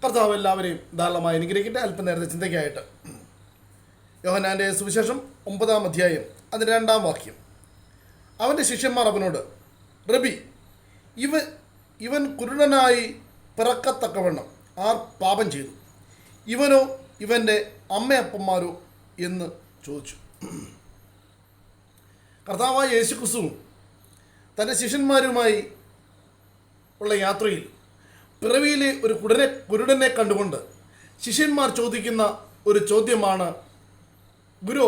കർത്താവ് എല്ലാവരെയും ധാരാളമായി അനുഗ്രഹിക്കട്ടെ. അല്പനേരത്തെ ചിന്തയ്ക്കായിട്ട് യോഹന്നാൻ്റെ സുവിശേഷം 9-ാം അധ്യായം അതിൻ്റെ 2-ാം വാക്യം. അവൻ്റെ ശിഷ്യന്മാർ അവനോട്, റബി, ഇവൻ കുരുടനായി പിറക്കത്തക്കവണ്ണം ആർ പാപം ചെയ്തു, ഇവനോ ഇവൻ്റെ അമ്മയപ്പന്മാരോ എന്ന് ചോദിച്ചു. കർത്താവായ യേശുക്രിസ്തുവും തൻ്റെ ശിഷ്യന്മാരുമായി ഉള്ള യാത്രയിൽ പിറവിയിലെ ഒരു കുരുടനെ കണ്ടുകൊണ്ട് ശിഷ്യന്മാർ ചോദിക്കുന്ന ഒരു ചോദ്യമാണ്, ഗുരു,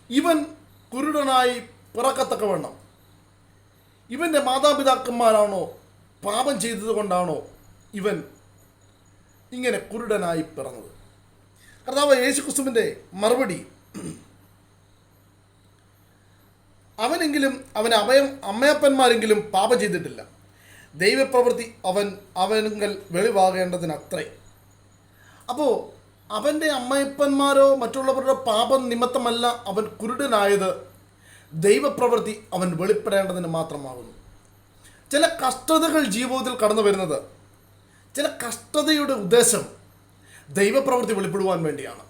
ഇവൻ കുരുടനായി പിറക്കത്തക്കവണ്ണം ഇവൻ്റെ മാതാപിതാക്കന്മാരാണോ പാപം ചെയ്തത് കൊണ്ടാണോ ഇവൻ ഇങ്ങനെ കുരുടനായി പിറന്നത്? കർത്താവ് യേശുക്രിസ്തുവിൻ്റെ മറുപടി, അവനെങ്കിലും അമ്മയപ്പന്മാരെങ്കിലും പാപം ചെയ്തിട്ടില്ല, ദൈവപ്രവൃത്തി അവനെങ്കിൽ വെളിവാകേണ്ടതിനത്രേ. അപ്പോൾ അവൻ്റെ അമ്മയപ്പന്മാരോ മറ്റുള്ളവരുടെ പാപം നിമിത്തമല്ല അവൻ കുരുടനായത്, ദൈവപ്രവൃത്തി അവൻ വെളിപ്പെടേണ്ടതിന് മാത്രമാകുന്നു. ചില കഷ്ടതകൾ ജീവിതത്തിൽ കടന്നു വരുന്നത്, ചില കഷ്ടതയുടെ ഉദ്ദേശം ദൈവപ്രവൃത്തി വെളിപ്പെടുവാൻ വേണ്ടിയാണ്.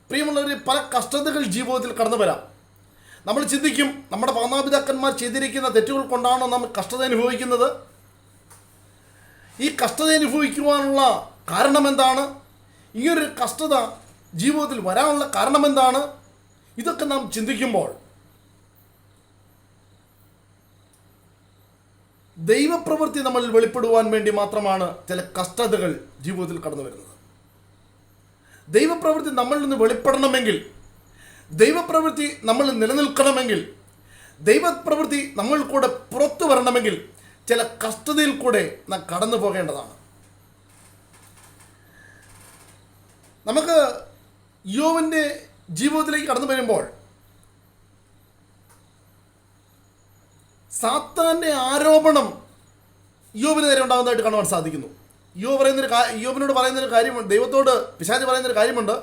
പ്രിയമുള്ളവർ, പല കഷ്ടതകൾ ജീവിതത്തിൽ കടന്നു വരാം. നമ്മൾ ചിന്തിക്കും, നമ്മുടെ മാതാപിതാക്കന്മാർ ചെയ്തിരിക്കുന്ന തെറ്റുകൾ കൊണ്ടാണോ നാം കഷ്ടത അനുഭവിക്കുന്നത്? ഈ കഷ്ടത അനുഭവിക്കുവാനുള്ള കാരണം എന്താണ്? ഇങ്ങനൊരു കഷ്ടത ജീവിതത്തിൽ വരാനുള്ള കാരണം എന്താണ്? ഇതൊക്കെ നാം ചിന്തിക്കുമ്പോൾ ദൈവപ്രവൃത്തി നമ്മൾ വെളിപ്പെടുവാൻ വേണ്ടി മാത്രമാണ് ചില കഷ്ടതകൾ ജീവിതത്തിൽ കടന്നു വരുന്നത്. ദൈവപ്രവൃത്തി നമ്മളിൽ നിന്ന് വെളിപ്പെടണമെങ്കിൽ, ദൈവപ്രവൃത്തി നമ്മൾ നിലനിൽക്കണമെങ്കിൽ, ദൈവപ്രവൃത്തി നമ്മൾ കൂടെ പുറത്തു വരണമെങ്കിൽ ചില കഷ്ടതയിൽ കൂടെ നാം കടന്നു പോകേണ്ടതാണ്. നമുക്ക് യോബിൻ്റെ ജീവിതത്തിലേക്ക് കടന്നു വരുമ്പോൾ സാത്താൻ്റെ ആരോപണം യോബിന് നേരെ ഉണ്ടാകുന്നതായിട്ട് കാണുവാൻ സാധിക്കുന്നു. യോബിനോട് പറയുന്നൊരു കാര്യമുണ്ട്, ദൈവത്തോട് പിശാച് പറയുന്നൊരു കാര്യമുണ്ട്,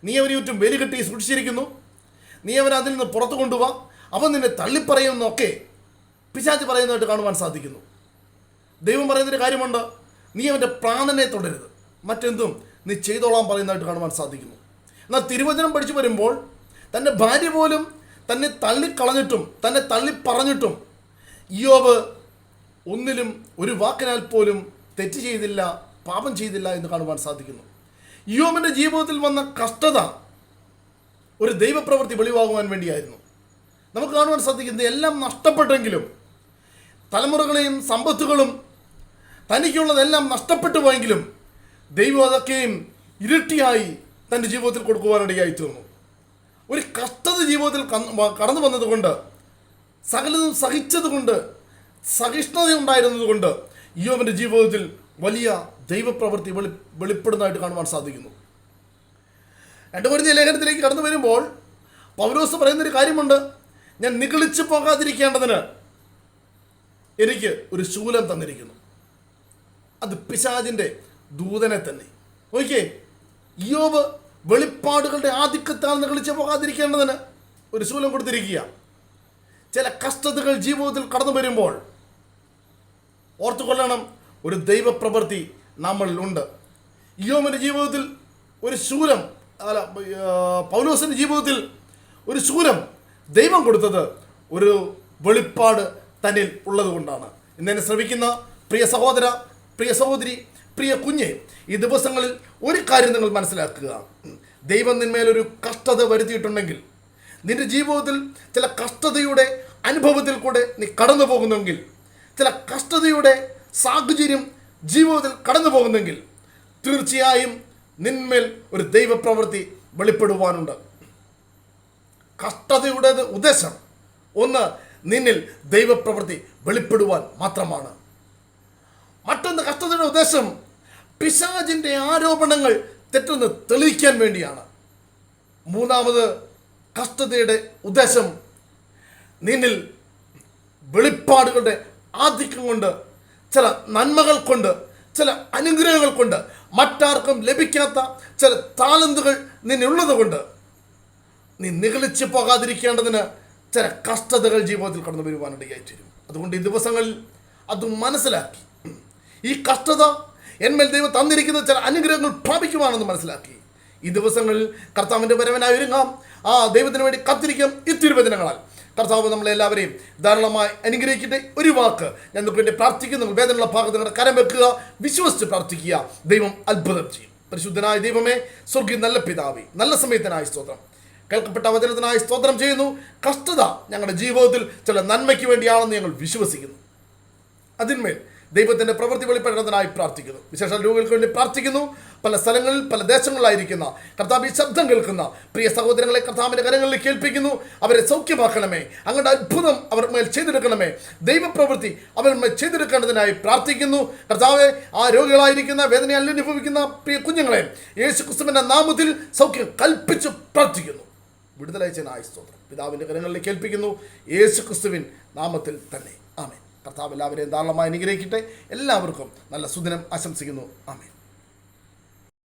നീ അവന് ചുറ്റും വേലി കെട്ടി സൂക്ഷിച്ചിരിക്കുന്നു, നീ അവനെ അതിൽ നിന്ന് പുറത്തു കൊണ്ടുപോവാ, അവൻ നിന്നെ തള്ളിപ്പറയുമെന്നൊക്കെ പിശാച് പറയുന്നതായിട്ട് കാണുവാൻ സാധിക്കുന്നു. ദൈവം പറയുന്നൊരു കാര്യമുണ്ട്, നീ അവൻ്റെ പ്രാണനെ തുടരുത്, മറ്റെന്തും നീ ചെയ്തോളാൻ പറയുന്നതായിട്ട് കാണുവാൻ സാധിക്കുന്നു. എന്നാൽ തിരുവചനം പഠിച്ചു വരുമ്പോൾ തൻ്റെ ഭാര്യ പോലും തന്നെ തള്ളിക്കളഞ്ഞിട്ടും തന്നെ തള്ളിപ്പറഞ്ഞിട്ടും യോബ് ഒന്നിലും ഒരു വാക്കിനാൽ പോലും തെറ്റ് ചെയ്തില്ല, പാപം ചെയ്തില്ല എന്ന് കാണുവാൻ സാധിക്കുന്നു. യോബിൻ്റെ ജീവിതത്തിൽ വന്ന കഷ്ടത ഒരു ദൈവപ്രവൃത്തി വെളിവാകുവാൻ വേണ്ടിയായിരുന്നു. നമുക്ക് കാണുവാൻ സാധിക്കുന്നത്, എല്ലാം നഷ്ടപ്പെട്ടെങ്കിലും, തലമുറകളെയും സമ്പത്തുകളും തനിക്കുള്ളതെല്ലാം നഷ്ടപ്പെട്ടു പോയെങ്കിലും ദൈവം അതൊക്കെയും ഇരട്ടിയായി തൻ്റെ ജീവിതത്തിൽ കൊടുക്കുവാനിടയായി തീർന്നു. ഒരു കഷ്ടത ജീവിതത്തിൽ കടന്നു വന്നതുകൊണ്ട്, സകലതും സഹിച്ചതുകൊണ്ട്, സഹിഷ്ണുത ഉണ്ടായിരുന്നതുകൊണ്ട് യോബിൻ്റെ ജീവിതത്തിൽ വലിയ ദൈവപ്രവൃത്തി വെളിപ്പെടുന്നതായിട്ട് കാണുവാൻ സാധിക്കുന്നു. 2 കൊരിന്ത്യർ ലേഖനത്തിലേക്ക് കടന്നു വരുമ്പോൾ പൗലോസ് പറയുന്നൊരു കാര്യമുണ്ട്, ഞാൻ നിഗളിച്ചു പോകാതിരിക്കേണ്ടതിന് എനിക്ക് ഒരു ശൂലം തന്നിരിക്കുന്നു. അത് പിശാചിൻ്റെ ദൂതനെ തന്നെ. ഓക്കെ, യോബ് വെളിപ്പാടുകളുടെ ആധിക്യത്താൽ നിഗളിച്ചു പോകാതിരിക്കേണ്ടതിന് ഒരു ശൂലം കൊടുത്തിരിക്കുക. ചില കഷ്ടതകൾ ജീവിതത്തിൽ കടന്നു വരുമ്പോൾ ഓർത്തുകൊള്ളണം, ഒരു ദൈവപ്രവൃത്തി നമ്മളിലുണ്ട്. യോബിൻ്റെ ജീവിതത്തിൽ ഒരു ശൂലം, പൗലോസിൻ്റെ ജീവിതത്തിൽ ഒരു ശൂലം ദൈവം കൊടുത്തത് ഒരു വെളിപ്പാട് തന്നിൽ ഉള്ളത് കൊണ്ടാണ്. ഇന്നെന്നെ ശ്രമിക്കുന്ന പ്രിയ സഹോദര, പ്രിയ സഹോദരി, പ്രിയ കുഞ്ഞെ, ഈ ദിവസങ്ങളിൽ ഒരു കാര്യം നിങ്ങൾ മനസ്സിലാക്കുക, ദൈവം നിന്മേലൊരു കഷ്ടത വരുത്തിയിട്ടുണ്ടെങ്കിൽ, നിന്റെ ജീവിതത്തിൽ ചില കഷ്ടതയുടെ അനുഭവത്തിൽ കൂടെ നീ കടന്നു പോകുന്നെങ്കിൽ, ചില കഷ്ടതയുടെ സാഹചര്യം ജീവിതത്തിൽ കടന്നു പോകുന്നെങ്കിൽ, തീർച്ചയായും നിന്മേൽ ഒരു ദൈവപ്രവൃത്തി വെളിപ്പെടുവാനുണ്ട്. കഷ്ടതയുടെ ഉദ്ദേശം ഒന്ന്, നിന്നിൽ ദൈവപ്രവൃത്തി വെളിപ്പെടുവാൻ മാത്രമാണ്. മറ്റൊന്ന്, കഷ്ടതയുടെ ഉദ്ദേശം പിശാചിൻ്റെ ആരോപണങ്ങൾ തെറ്റെന്ന് തെളിയിക്കാൻ വേണ്ടിയാണ്. മൂന്നാമത്, കഷ്ടതയുടെ ഉദ്ദേശം നിന്നിൽ വെളിപ്പാടുകളുടെ ആധിക്യം കൊണ്ട്, ചില നന്മകൾ കൊണ്ട്, ചില അനുഗ്രഹങ്ങൾ കൊണ്ട്, മറ്റാർക്കും ലഭിക്കാത്ത ചില താലന്തുകൾ നിന്നുള്ളത് കൊണ്ട് നീ നിഗളിച്ചു പോകാതിരിക്കേണ്ടതിന് ചില കഷ്ടതകൾ ജീവിതത്തിൽ കടന്നു വരുവാനിടയായി തീരും. അതുകൊണ്ട് ഈ ദിവസങ്ങളിൽ അത് മനസ്സിലാക്കി, ഈ കഷ്ടത എന്മേൽ ദൈവം തന്നിരിക്കുന്ന ചില അനുഗ്രഹങ്ങൾ പ്രാപിക്കുവാണെന്ന് മനസ്സിലാക്കി ഈ ദിവസങ്ങളിൽ കർത്താവിൻ്റെ വരവനായി ഒരുങ്ങാം. ദൈവത്തിന് വേണ്ടി കാത്തിരിക്കാം. ഈ തിരുവചനങ്ങളാൽ കർത്താവ് നമ്മളെല്ലാവരെയും ധാരാളമായി അനുഗ്രഹിക്കട്ടെ. ഒരു വാക്ക് ഞാൻ നിങ്ങൾക്ക് വേണ്ടി പ്രാർത്ഥിക്കുന്നു. വേദനയുള്ള ഭാഗത്ത് നിങ്ങളുടെ കരം വെക്കുക, വിശ്വസിച്ച് പ്രാർത്ഥിക്കുക. ദൈവം അത്ഭുതം ചെയ്യും. പരിശുദ്ധനായ ദൈവമേ, സ്വർഗീയ നല്ല പിതാവേ, നല്ല സമയത്തിനായി സ്തോത്രം. കേൾക്കപ്പെട്ട വചനത്തിനായി സ്തോത്രം ചെയ്യുന്നു. കഷ്ടത ഞങ്ങളുടെ ജീവിതത്തിൽ ചില നന്മയ്ക്ക് വേണ്ടിയാണെന്ന് ഞങ്ങൾ വിശ്വസിക്കുന്നു. അതിന്മേൽ ദൈവത്തിൻ്റെ പ്രവൃത്തി വെളിപ്പെടുന്നതിനായി പ്രാർത്ഥിക്കുന്നു. വിശേഷ രോഗികൾക്ക് വേണ്ടി പ്രാർത്ഥിക്കുന്നു. പല സ്ഥലങ്ങളിൽ പല ദേശങ്ങളിലായിരിക്കുന്ന കർത്താവ് ഈ ശബ്ദം കേൾക്കുന്ന പ്രിയ സഹോദരങ്ങളെ കർത്താവിൻ്റെ കരങ്ങളിലേക്ക് ഏൽപ്പിക്കുന്നു. അവരെ സൗഖ്യമാക്കണമേ. അങ്ങയുടെ അത്ഭുതം അവർ മേൽ ചെയ്തെടുക്കണമേ. ദൈവപ്രവൃത്തി അവർ മേൽ ചെയ്തെടുക്കേണ്ടതിനായി പ്രാർത്ഥിക്കുന്നു. കർത്താവെ, ആ രോഗികളായിരിക്കുന്ന വേദനയിൽ അനുഭവിക്കുന്ന പ്രിയ കുഞ്ഞുങ്ങളെ യേശു ക്രിസ്തുവിൻ്റെ നാമത്തിൽ സൗഖ്യം കൽപ്പിച്ച് പ്രാർത്ഥിക്കുന്നു. വിടുതലയച്ചനായി സ്തോത്രം. പിതാവിൻ്റെ കരങ്ങളിലേക്ക് ഏൽപ്പിക്കുന്നു, യേശു ക്രിസ്തുവിൻ നാമത്തിൽ തന്നെ. ആമേൻ. കർത്താവ് എല്ലാവരെയും ധാരാളമായി അനുഗ്രഹിക്കട്ടെ. എല്ലാവർക്കും നല്ല സുദിനം ആശംസിക്കുന്നു. ആമേൻ.